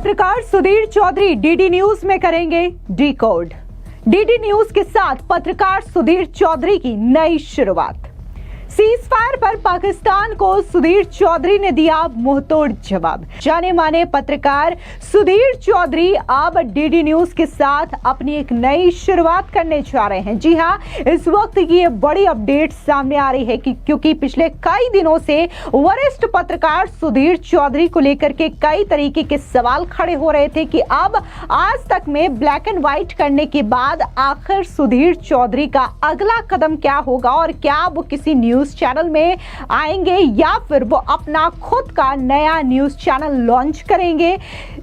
पत्रकार Sudhir Chaudhary DD news में करेंगे डिकोड। डीडी न्यूज के साथ पत्रकार सुधीर चौधरी की नई शुरुआत। सीज फायर पर पाकिस्तान को सुधीर चौधरी ने दिया मुंहतोड़ जवाब। जाने माने पत्रकार सुधीर चौधरी अब डीडी न्यूज के साथ अपनी एक नई शुरुआत करने जा रहे हैं। जी हां, इस वक्त की ये बड़ी अपडेट सामने आ रही है क्योंकि पिछले कई दिनों से वरिष्ठ पत्रकार सुधीर चौधरी को लेकर के कई तरीके के सवाल खड़े हो रहे थे कि अब आज तक में ब्लैक एंड व्हाइट करने के बाद आखिर सुधीर चौधरी का अगला कदम क्या होगा और क्या वो किसी न्यूज चैनल में आएंगे या फिर वो अपना खुद का नया न्यूज चैनल लॉन्च करेंगे।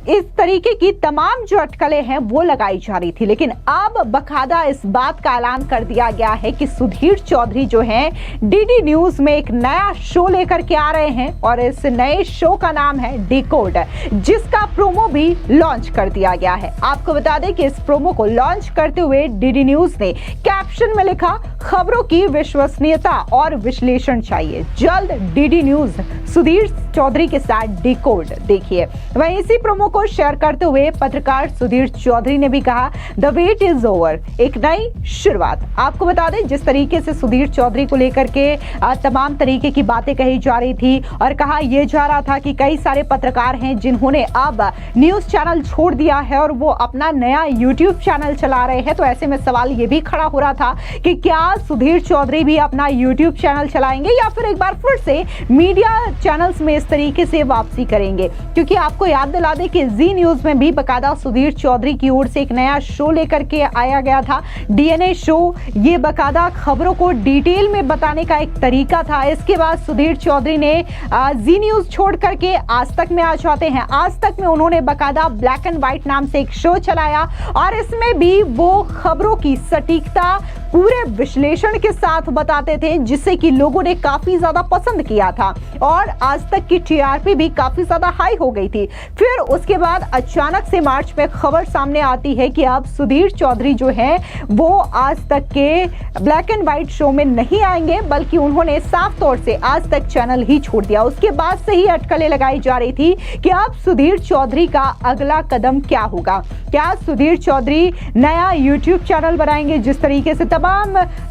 इस तरीके की तमाम जो अटकलें हैं वो लगाई जा रही थी, लेकिन अब बकायदा इस बात का ऐलान कर दिया गया है कि सुधीर चौधरी जो हैं डीडी न्यूज में एक नया शो लेकर के आ रहे हैं और इस नए शो का नाम है डिकोड, जिसका प्रोमो भी लॉन्च कर दिया गया है। आपको बता दें कि इस प्रोमो को लॉन्च करते हुए डीडी न्यूज ने कैप्शन में लिखा, खबरों की विश्वसनीयता और विश्लेषण चाहिए, जल्द डीडी न्यूज सुधीर चौधरी के साथ डिकोड देखिए। वहीं इसी प्रोमो को शेयर करते हुए पत्रकार सुधीर चौधरी ने भी कहा, द वेट इज ओवर, एक नई शुरुआत। आपको बता दें जिस तरीके से सुधीर चौधरी को लेकर के तमाम तरीके की बातें कही जा रही थी और कहा यह जा रहा था कि कई सारे पत्रकार हैं जिन्होंने अब न्यूज चैनल छोड़ दिया है और वो अपना नया यूट्यूब चैनल चला रहे हैं। तो ऐसे में सवाल ये भी खड़ा हो रहा था कि क्या सुधीर चौधरी भी अपना यूट्यूब चैनल चलाएंगे या फिर एक बार फिर से मीडिया चैनल्स में इस तरीके से वापसी करेंगे। क्योंकि आपको याद दिला दें कि जी न्यूज में भी बकायदा सुधीर चौधरी की ओर से एक नया शो लेकर के आया गया था, डीएनए शो। ये बकायदा खबरों को डिटेल में बताने का एक तरीका था। इसके बाद सुधीर चौधरी ने जी न्यूज छोड़ करके आज तक में आ जाते हैं। आज तक में उन्होंने बकायदा ब्लैक एंड व्हाइट नाम से एक शो चलाया और इसमें भी वो खबरों की सटीकता पूरे विश्लेषण के साथ बताते थे, जिससे कि लोगों ने काफी ज्यादा पसंद किया था और आज तक की टीआरपी भी काफी ज्यादा हाई हो गई थी। फिर उसके बाद अचानक से मार्च में खबर सामने आती है कि अब सुधीर चौधरी जो हैं वो आज तक के ब्लैक एंड व्हाइट शो में नहीं आएंगे, बल्कि उन्होंने साफ तौर से आज तक चैनल ही छोड़ दिया। उसके बाद से ही अटकलें लगाई जा रही थी कि अब सुधीर चौधरी का अगला कदम क्या होगा। क्या सुधीर चौधरी नया यूट्यूब चैनल बनाएंगे? जिस तरीके से तमाम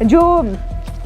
जो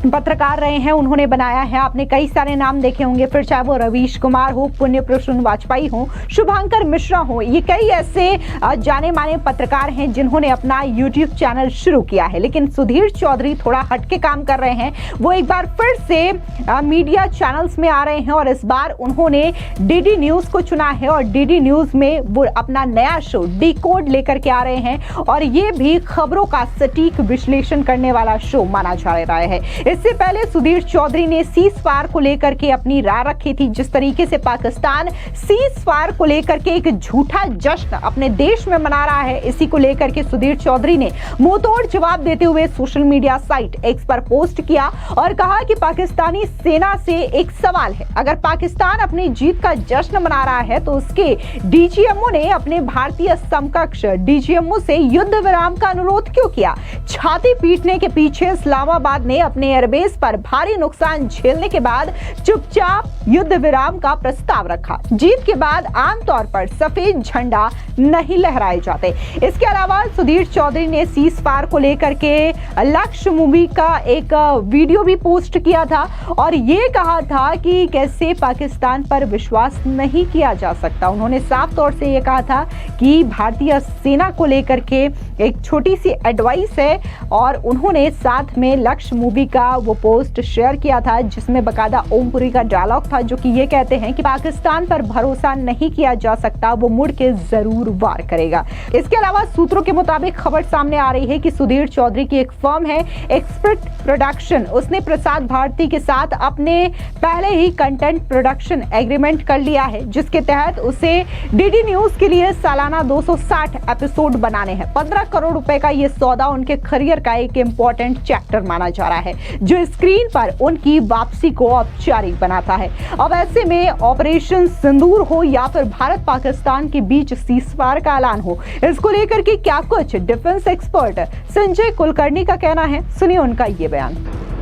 पत्रकार रहे हैं उन्होंने बनाया है, आपने कई सारे नाम देखे होंगे, फिर चाहे वो रवीश कुमार हो, पुण्य प्रसून वाजपेयी हो, शुभांकर मिश्रा हो, ये कई ऐसे जाने माने पत्रकार हैं जिन्होंने अपना यूट्यूब चैनल शुरू किया है। लेकिन सुधीर चौधरी थोड़ा हटके काम कर रहे हैं। वो एक बार फिर से मीडिया चैनल्स में आ रहे हैं और इस बार उन्होंने डीडी न्यूज को चुना है और डीडी न्यूज में वो अपना नया शो डिकोड लेकर के आ रहे हैं और ये भी खबरों का सटीक विश्लेषण करने वाला शो माना जा रहा है। इससे पहले सुधीर चौधरी ने सीज फायर को लेकर के अपनी राय रखी थी। जिस तरीके से पाकिस्तान सीज फायर को लेकर के एक झूठा जश्न अपने देश में मना रहा है, इसी को लेकर के सुधीर चौधरी ने मुंहतोड़ जवाब देते हुए सोशल मीडिया साइट एक्स पर पोस्ट किया और कहा कि पाकिस्तानी सेना से एक सवाल है, अगर पाकिस्तान अपनी जीत का जश्न मना रहा है तो उसके डीजीएमओ ने अपने भारतीय समकक्ष डीजीएमओ से युद्ध विराम का अनुरोध क्यों किया? छाती पीटने के पीछे इस्लामाबाद ने अपने एयरबेस पर भारी नुकसान झेलने के बाद चुपचाप युद्ध विराम का प्रस्ताव रखा। जीत के बाद आमतौर पर सफेद झंडा नहीं लहराए जाते। इसके अलावा सुधीर चौधरी ने सीज फायर को लेकर के लक्ष्य मूवी का एक वीडियो भी पोस्ट किया था और ये कहा था कि कैसे पाकिस्तान पर विश्वास नहीं किया जा सकता। उन्होंने साफ तौर से ये कहा था कि भारतीय सेना को लेकर के एक छोटी सी एडवाइस है और उन्होंने साथ में लक्ष्य मूवी का वो पोस्ट शेयर किया था जिसमें बकायदा ओमपुरी का डायलॉग था, जो कि ये कहते हैं कि पाकिस्तान पर भरोसा नहीं किया जा सकता, वो मुड़ के जरूर वार करेगा। इसके अलावा सूत्रों के मुताबिक खबर सामने आ रही है कि सुधीर चौधरी की एक फर्म है एक्सपर्ट प्रोडक्शन, उसने प्रसाद भारती के साथ अपने पहले ही कंटेंट प्रोडक्शन एग्रीमेंट कर लिया है, जिसके तहत उसे डीडी न्यूज के लिए सालाना 260 एपिसोड बनाने हैं। 15 करोड़ रुपए का ये सौदा उनके करियर का एक इंपॉर्टेंट चैप्टर माना जा रहा है, जो स्क्रीन पर उनकी वापसी को औपचारिक बनाता है। अब ऐसे में ऑपरेशन सिंदूर हो या फिर भारत पाकिस्तान के बीच सीजफायर का ऐलान हो, इसको लेकर के क्या कुछ डिफेंस एक्सपर्ट संजय कुलकर्णी का कहना है, सुनिए उनका ये बयान।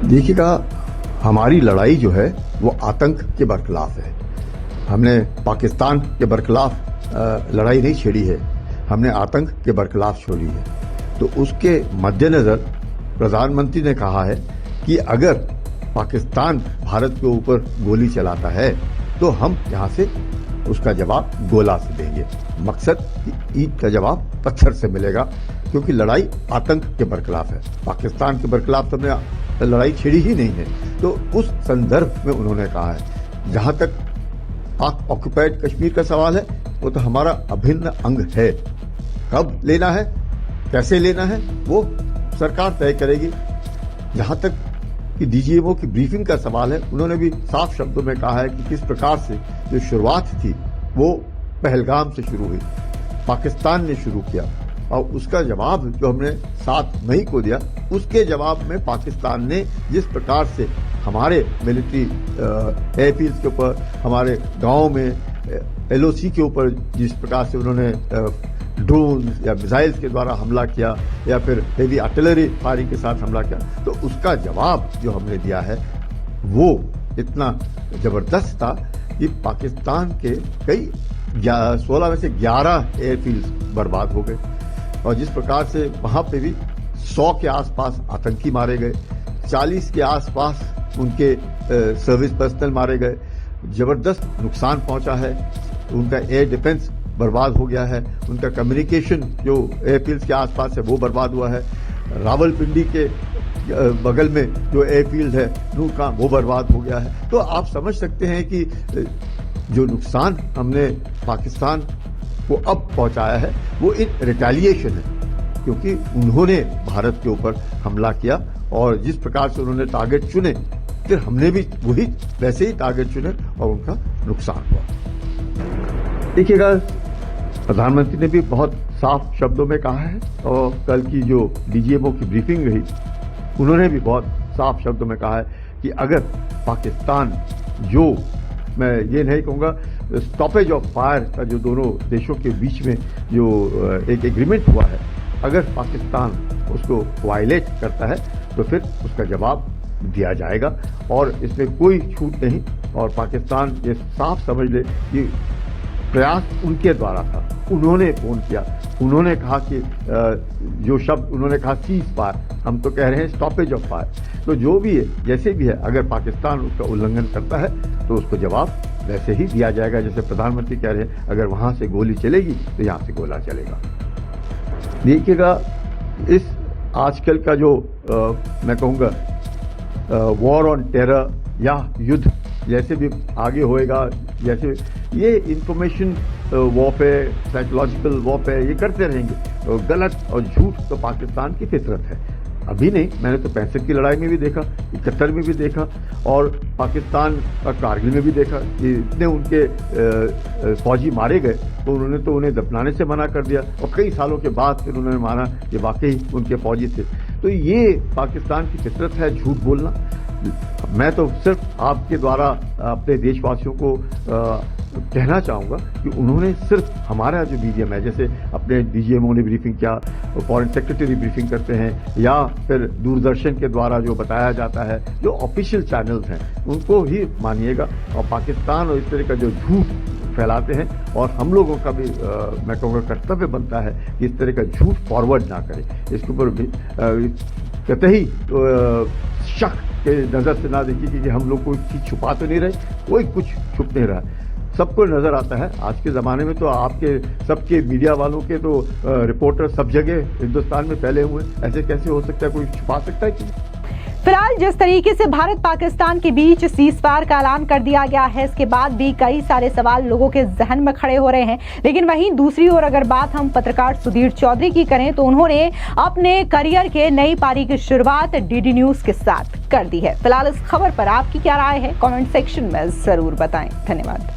देखिएगा, हमारी लड़ाई जो है वो आतंक के बरखिलाफ है। हमने पाकिस्तान के बरखिलाफ लड़ाई नहीं छेड़ी है, हमने आतंक के बरखिलाफ छोड़ी है। तो उसके मद्देनजर प्रधानमंत्री ने कहा है कि अगर पाकिस्तान भारत के ऊपर गोली चलाता है तो हम यहाँ से उसका जवाब गोला से देंगे। मकसद कि ईद का जवाब पत्थर से मिलेगा, क्योंकि लड़ाई आतंक के बरखिलाफ है। पाकिस्तान के बरखिलाफ तो हमने लड़ाई छेड़ी ही नहीं है। तो उस संदर्भ में उन्होंने कहा है, जहां तक पाक ऑक्युपाइड कश्मीर का सवाल है, वो तो हमारा अभिन्न अंग है। कब लेना है, कैसे लेना है, वो सरकार तय करेगी। जहां तक कि डीजीएमओ की ब्रीफिंग का सवाल है, उन्होंने भी साफ शब्दों में कहा है कि किस प्रकार से जो शुरुआत थी वो पहलगाम से शुरू हुई, पाकिस्तान ने शुरू किया, और उसका जवाब जो हमने 7 मई को दिया, उसके जवाब में पाकिस्तान ने जिस प्रकार से हमारे मिलिट्री एयरफील्ड के ऊपर, हमारे गांव में एलओसी के ऊपर जिस प्रकार से उन्होंने ड्रोन या मिसाइल्स के द्वारा हमला किया, या फिर हेवी आर्टिलरी फायरिंग के साथ हमला किया, तो उसका जवाब जो हमने दिया है वो इतना जबरदस्त था कि पाकिस्तान के कई 16 में से 11 एयरफील्ड बर्बाद हो गए। और जिस प्रकार से वहां पे भी 100 के आसपास आतंकी मारे गए, 40 के आसपास उनके सर्विस पर्सनल मारे गए, जबरदस्त नुकसान पहुंचा है। उनका एयर डिफेंस बर्बाद हो गया है, उनका कम्युनिकेशन जो एयरफील्ड के आसपास है वो बर्बाद हुआ है। रावलपिंडी के बगल में जो एयरफील्ड है नूका, वो बर्बाद हो गया है। तो आप समझ सकते हैं कि जो नुकसान हमने पाकिस्तान को अब पहुंचाया है वो इन रिटेलिएशन है, क्योंकि उन्होंने भारत के ऊपर हमला किया और जिस प्रकार से उन्होंने टारगेट चुने, फिर हमने भी वही वैसे ही टारगेट चुने और उनका नुकसान हुआ। देखिएगा, प्रधानमंत्री ने भी बहुत साफ शब्दों में कहा है, और कल की जो डीजीएमओ की ब्रीफिंग रही, उन्होंने भी बहुत साफ शब्दों में कहा है कि अगर पाकिस्तान, जो मैं ये नहीं कहूँगा स्टॉपेज ऑफ फायर का जो दोनों देशों के बीच में जो एक एग्रीमेंट हुआ है, अगर पाकिस्तान उसको वायलेट करता है तो फिर उसका जवाब दिया जाएगा, और इसमें कोई छूट नहीं। और पाकिस्तान ये साफ समझ ले कि प्रयास उनके द्वारा था। उन्होंने फोन किया, उन्होंने कहा कि जो शब्द उन्होंने कहा सीज फायर, हम तो कह रहे हैं स्टॉपेज ऑफ फायर। तो जो भी है, जैसे भी है, अगर पाकिस्तान उसका उल्लंघन करता है तो उसको जवाब वैसे ही दिया जाएगा। जैसे प्रधानमंत्री कह रहे हैं, अगर वहां से गोली चलेगी तो यहां से गोला चलेगा। देखिएगा, इस आजकल का जो मैं कहूँगा वॉर ऑन टेरर या युद्ध जैसे भी आगे होएगा, जैसे ये इंफॉर्मेशन वॉरफेयर, साइकोलॉजिकल वॉरफेयर ये करते रहेंगे। गलत और झूठ तो पाकिस्तान की फितरत है। अभी नहीं, मैंने तो 65 की लड़ाई में भी देखा, 71 में भी देखा, और पाकिस्तान का कारगिल में भी देखा कि इतने उनके फौजी मारे गए तो उन्होंने तो उन्हें दफनाने से मना कर दिया, और कई सालों के बाद फिर उन्होंने माना कि वाकई उनके फौजी थे। तो ये पाकिस्तान की फितरत है झूठ बोलना। मैं तो सिर्फ आपके द्वारा अपने देशवासियों को कहना चाहूँगा कि उन्होंने सिर्फ हमारा जो मीडियम है, जैसे अपने डीजीएमओ ने ब्रीफिंग किया, फॉरेन सेक्रेटरी ब्रीफिंग करते हैं, या फिर दूरदर्शन के द्वारा जो बताया जाता है, जो ऑफिशियल चैनल्स हैं, उनको ही मानिएगा। और पाकिस्तान और इस तरह का जो झूठ फैलाते हैं, और हम लोगों का भी मैं कहूँगा कर्तव्य बनता है कि इस तरह का झूठ फॉरवर्ड ना करें। इसके ऊपर भी कतई शक के नज़र से ना देखिए कि हम लोग कोई चीज़ छुपा तो नहीं रहे, कोई कुछ छुप नहीं रहा, सबको नजर आता है। आज के ज़माने में तो आपके सबके मीडिया वालों के तो रिपोर्टर सब जगह हिंदुस्तान में फैले हुए हैं, ऐसे कैसे हो सकता है, कोई छुपा सकता है कि? फिलहाल जिस तरीके से भारत पाकिस्तान के बीच सीज फायर का ऐलान कर दिया गया है, इसके बाद भी कई सारे सवाल लोगों के जहन में खड़े हो रहे हैं। लेकिन वहीं दूसरी ओर अगर बात हम पत्रकार सुधीर चौधरी की करें तो उन्होंने अपने करियर के नई पारी की शुरुआत डीडी न्यूज के साथ कर दी है। फिलहाल इस खबर पर आपकी क्या राय है, कमेंट सेक्शन में जरूर बताएं। धन्यवाद।